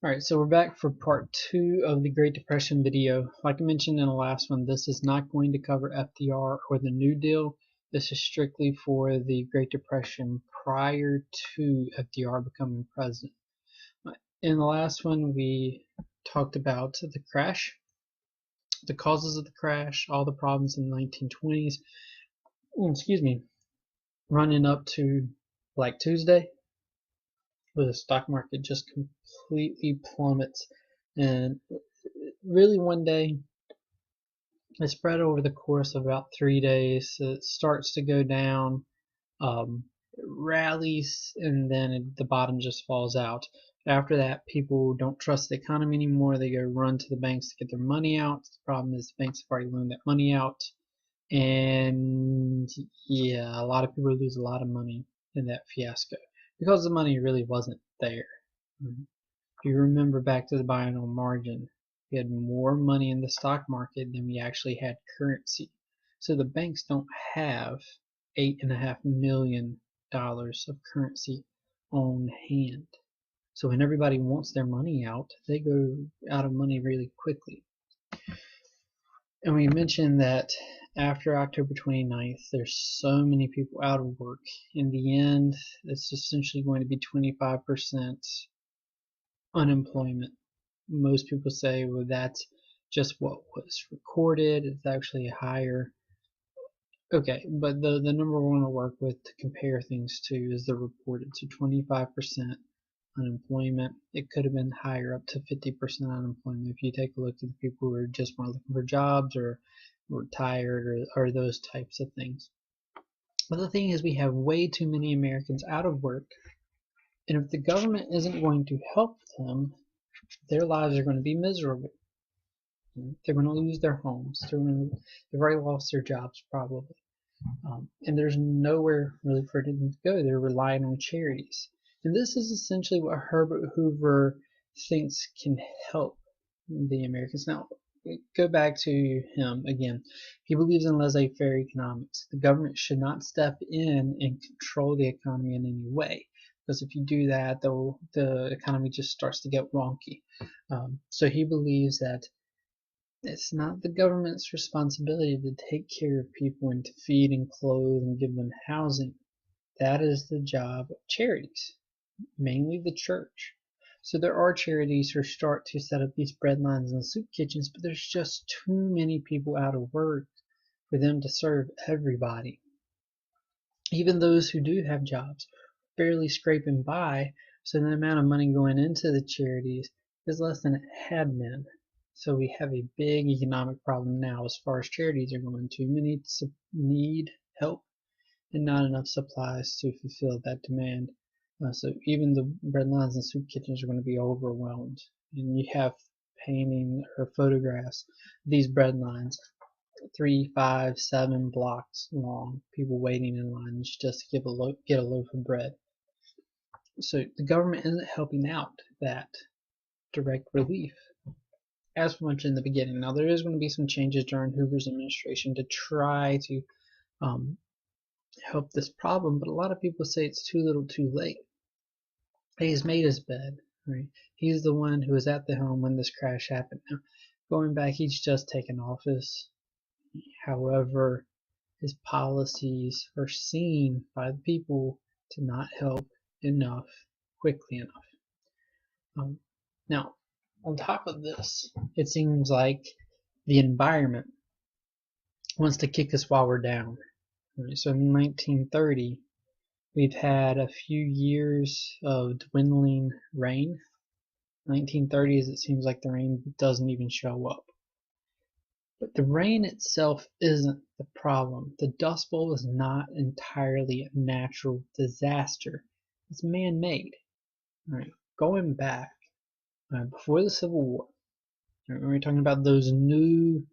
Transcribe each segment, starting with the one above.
Alright, so we're back for part 2 of the Great Depression video. Like I mentioned in the last one, this is not going to cover FDR or the New Deal. This is strictly for the Great Depression prior to FDR becoming president. In the last one, we talked about the crash, the causes of the crash, all the problems in the 1920s, running up to Black Tuesday, where the stock market just completely plummets, and really one day it spread over the course of about 3 days. It starts to go down, rallies, and then the bottom just falls out. After that, people don't trust the economy anymore. They go run to the banks to get their money out. The problem is the banks have already loaned that money out, and yeah, a lot of people lose a lot of money in that fiasco because the money really wasn't there. If you remember back to the biennial margin, we had more money in the stock market than we actually had currency. So the banks don't have $8.5 million of currency on hand. So when everybody wants their money out, they go out of money really quickly. And we mentioned that after October 29th, there's so many people out of work. In the end, it's essentially going to be 25% unemployment. Most people say, well, that's just what was recorded. It's actually higher. Okay, but the number we want to work with to compare things to is the reported. So 25% unemployment. It could have been higher, up to 50% unemployment if you take a look at the people who are just looking for jobs or retired or those types of things. But the thing is, we have way too many Americans out of work, and if the government isn't going to help them, their lives are going to be miserable. They're going to lose their homes. They've already lost their jobs probably. And there's nowhere really for them to go. They're relying on charities. And this is essentially what Herbert Hoover thinks can help the Americans. Now, go back to him again. He believes in laissez-faire economics. The government should not step in and control the economy in any way, because if you do that, the economy just starts to get wonky. So he believes that it's not the government's responsibility to take care of people and to feed and clothe and give them housing. That is the job of charities, mainly the church. So there are charities who start to set up these bread lines and soup kitchens, but there's just too many people out of work for them to serve everybody. Even those who do have jobs, barely scraping by, so the amount of money going into the charities is less than it had been. So we have a big economic problem now as far as charities are going. Too many need help and not enough supplies to fulfill that demand. So even the bread lines and soup kitchens are going to be overwhelmed. And you have painting or photographs of these bread lines, 3, 5, 7 blocks long, people waiting in lines just to get a loaf of bread. So the government isn't helping out that direct relief as much in the beginning. Now there is going to be some changes during Hoover's administration to try to help this problem, but a lot of people say it's too little too late. He's made his bed, right? He's the one who was at the helm when this crash happened. Now, going back, he's just taken office. However, his policies are seen by the people to not help enough, quickly enough. Now, on top of this, it seems like the environment wants to kick us while we're down. Right? So in 1930, we've had a few years of dwindling rain. 1930s, it seems like the rain doesn't even show up. But the rain itself isn't the problem. The Dust Bowl is not entirely a natural disaster. It's man-made. Right? Going back, before the Civil War, we're talking about those new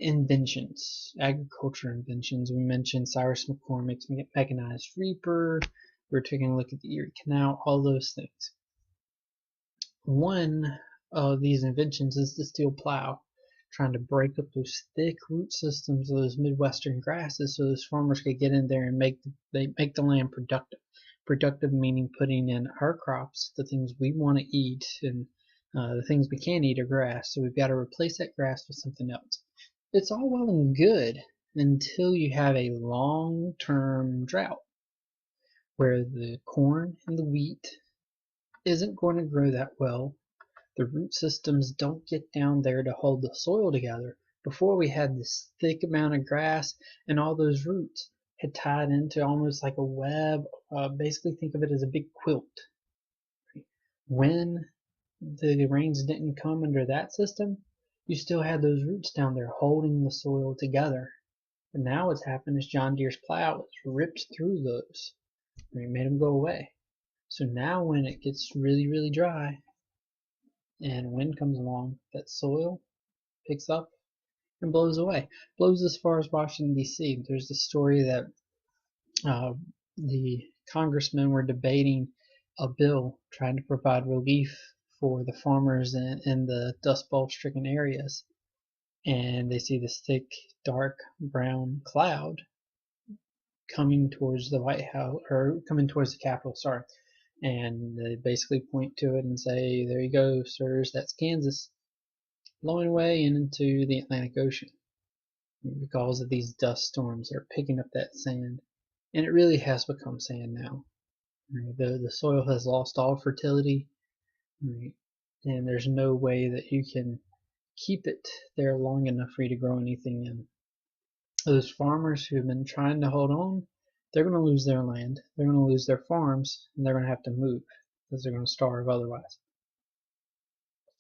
inventions, agriculture inventions. We mentioned Cyrus McCormick's mechanized reaper. We're taking a look at the Erie Canal, all those things. One of these inventions is the steel plow, trying to break up those thick root systems of those Midwestern grasses so those farmers could get in there and make the land productive. Productive meaning putting in our crops, the things we want to eat, and the things we can't eat are grass. So we've got to replace that grass with something else. It's all well and good until you have a long-term drought where the corn and the wheat isn't going to grow that well. The root systems don't get down there to hold the soil together. Before, we had this thick amount of grass, and all those roots had tied into almost like a web. Basically, think of it as a big quilt. When the rains didn't come under that system, you still had those roots down there holding the soil together. But now what's happened is John Deere's plow has ripped through those. It made them go away. So now when it gets really, really dry and wind comes along, that soil picks up and blows away. Blows as far as Washington, D.C. There's the story that the congressmen were debating a bill trying to provide relief for the farmers in the Dust Bowl stricken areas. And they see this thick, dark brown cloud coming towards the White House, or coming towards the Capitol, sorry. And they basically point to it and say, there you go, sirs, that's Kansas, blowing away into the Atlantic Ocean because of these dust storms that are picking up that sand. And it really has become sand now. The soil has lost all fertility, and there's no way that you can keep it there long enough for you to grow anything in. Those farmers who've been trying to hold on, they're going to lose their land, they're going to lose their farms, and they're going to have to move because they're going to starve otherwise.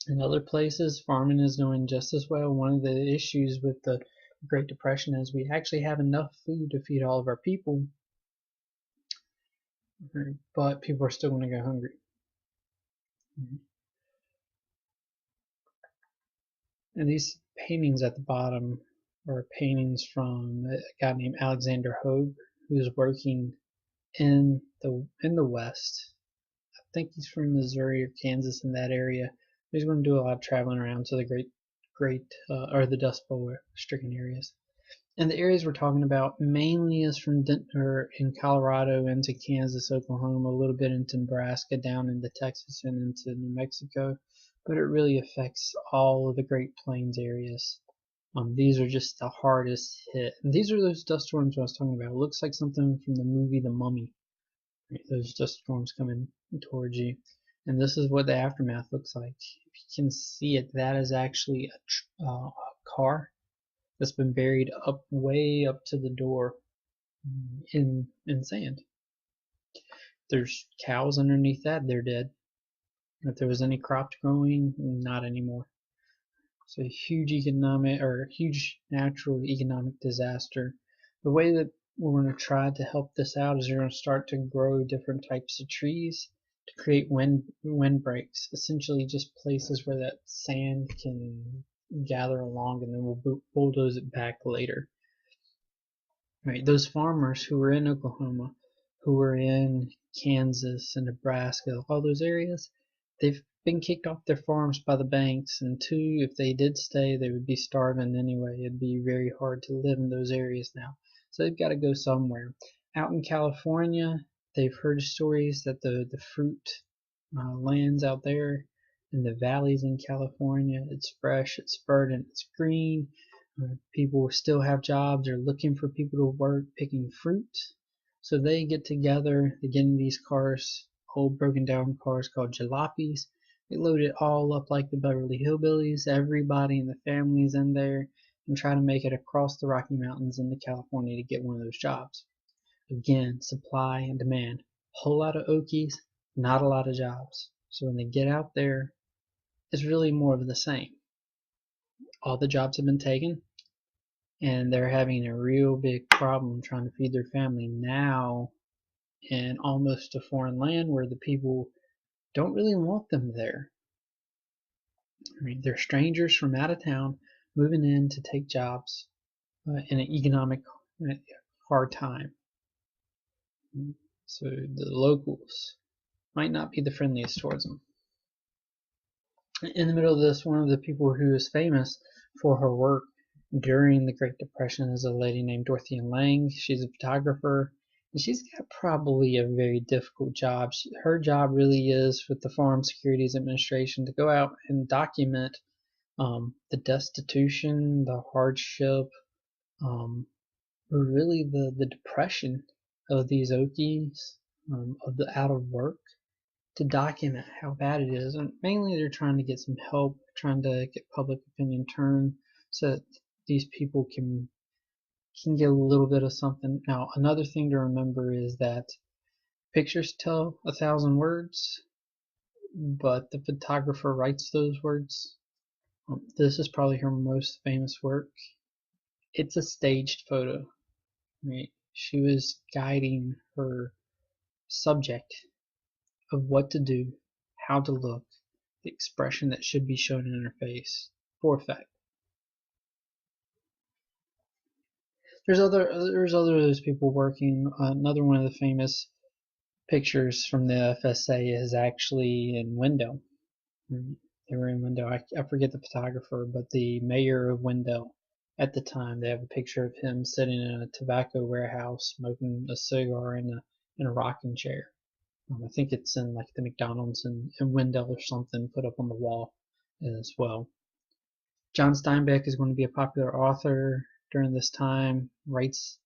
In other places, farming is doing just as well. One of the issues with the Great Depression is we actually have enough food to feed all of our people, but people are still going to go hungry. And these paintings at the bottom are paintings from a guy named Alexander Hogue, who's working in the West. I think he's from Missouri or Kansas, in that area. He's going to do a lot of traveling around to the or the Dust Bowl stricken areas. And the areas we're talking about mainly is from in Colorado into Kansas, Oklahoma, a little bit into Nebraska, down into Texas and into New Mexico. But it really affects all of the Great Plains areas. These are just the hardest hit. And these are those dust storms I was talking about. It looks like something from the movie The Mummy. Right? Those dust storms coming towards you. And this is what the aftermath looks like. If you can see it, that is actually a car that's been buried way up to the door in sand. There's cows underneath that, they're dead. If there was any crops growing, not anymore. So huge natural economic disaster. The way that we're going to try to help this out is you're going to start to grow different types of trees to create windbreaks, essentially just places where that sand can gather along, and then we'll bulldoze it back later. Right, those farmers who were in Oklahoma, who were in Kansas and Nebraska, all those areas, they've been kicked off their farms by the banks, and two, if they did stay, they would be starving anyway. It'd be very hard to live in those areas now. So they've got to go somewhere. Out in California, they've heard stories that the fruit lands out there in the valleys in California, it's fresh, it's verdant, it's green. People still have jobs, they're looking for people to work picking fruit. So they get together, they get in these cars, old broken down cars called jalopies. They load it all up like the Beverly Hillbillies, everybody in the family's in there, and try to make it across the Rocky Mountains into California to get one of those jobs. Again, supply and demand. Whole lot of Okies, not a lot of jobs. So when they get out there, it's really more of the same. All the jobs have been taken, and they're having a real big problem trying to feed their family now in almost a foreign land where the people don't really want them there. I mean, they're strangers from out of town moving in to take jobs in an economic hard time. So the locals might not be the friendliest towards them. In the middle of this, one of the people who is famous for her work during the Great Depression is a lady named Dorothea Lange. She's a photographer, And she's got probably a very difficult job. Her job really is with the Farm Securities Administration to go out and document the destitution, the hardship, or really the depression of these Okies, of the out of work, to document how bad it is. And mainly they're trying to get some help, trying to get public opinion turned so that these people can get a little bit of something. Now, another thing to remember is that pictures tell 1,000 words, but the photographer writes those words. This is probably her most famous work. It's a staged photo. Right? She was guiding her subject of what to do, how to look, the expression that should be shown in her face for effect. There's other of those people working. Another one of the famous pictures from the FSA is actually in Wendell. They were in Wendell. I forget the photographer, but the mayor of Wendell at the time, they have a picture of him sitting in a tobacco warehouse smoking a cigar in a rocking chair. I think it's in like the McDonald's in Wendell or something, put up on the wall as well. John Steinbeck is going to be a popular author during this time, writes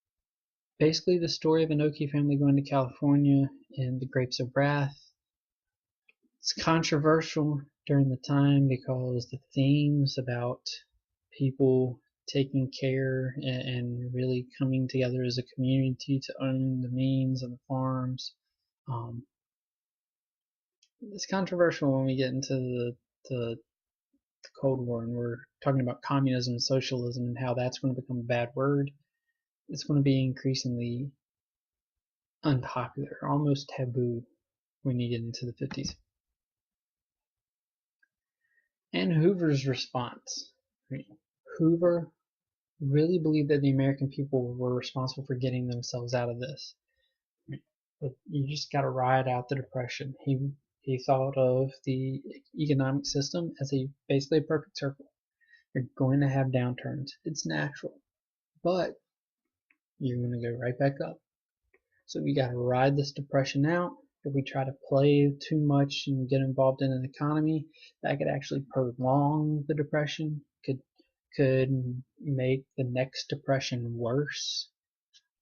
basically the story of an Okie family going to California in The Grapes of Wrath. It's controversial during the time because the themes about people taking care and really coming together as a community to own the means and the farms. It's controversial when we get into the Cold War and we're talking about communism and socialism and how that's going to become a bad word. It's going to be increasingly unpopular, almost taboo when you get into the 50s. And Hoover's response. Hoover really believed that the American people were responsible for getting themselves out of this. But you just got to ride out the Depression. He thought of the economic system as basically a perfect circle. You're going to have downturns. It's natural. But you're going to go right back up. So we got to ride this depression out. If we try to play too much and get involved in an economy, that could actually prolong the depression, could make the next depression worse,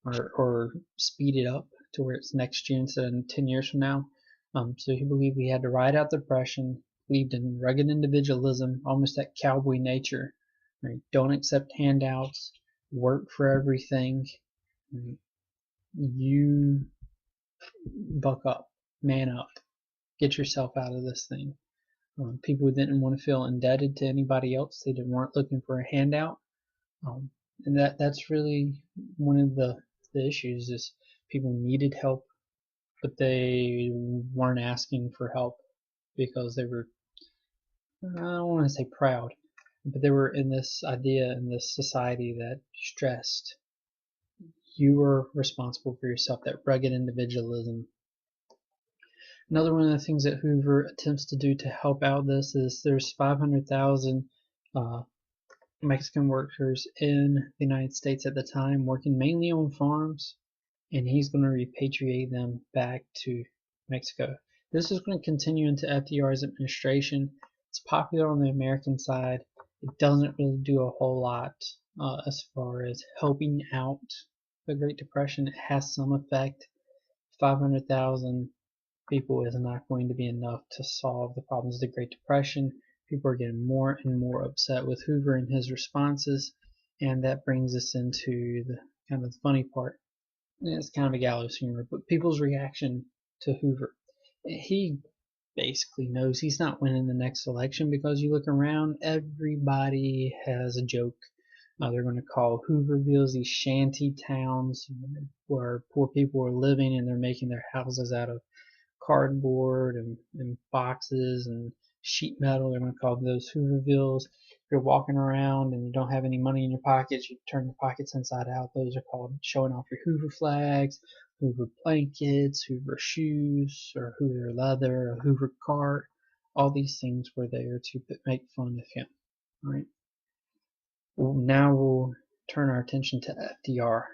or speed it up to where it's next year instead of 10 years from now. So he believed we had to ride out the depression, believed in rugged individualism, almost that cowboy nature. Right? Don't accept handouts, work for everything. Right? You buck up, man up, get yourself out of this thing. People didn't want to feel indebted to anybody else. They weren't looking for a handout. And that's really one of the issues is people needed help, but they weren't asking for help because they were, I don't want to say proud, but they were in this idea in this society that stressed you were responsible for yourself, that rugged individualism. Another one of the things that Hoover attempts to do to help out this is there's 500,000 Mexican workers in the United States at the time working mainly on farms, and he's going to repatriate them back to Mexico. This is going to continue into FDR's administration. It's popular on the American side. It doesn't really do a whole lot as far as helping out the Great Depression. It has some effect. 500,000 people is not going to be enough to solve the problems of the Great Depression. People are getting more and more upset with Hoover and his responses, and that brings us into the kind of the funny part. It's kind of a gallows humor, but people's reaction to Hoover. He basically knows he's not winning the next election because you look around, everybody has a joke. They're going to call Hoovervilles these shanty towns where poor people are living and they're making their houses out of cardboard and boxes and sheet metal. They're going to call those Hoovervilles. If you're walking around and you don't have any money in your pockets, you turn your pockets inside out. Those are called showing off your Hoover flags, Hoover blankets, Hoover shoes, or Hoover leather, a Hoover cart. All these things were there to make fun of him. All right. Well, now we'll turn our attention to FDR.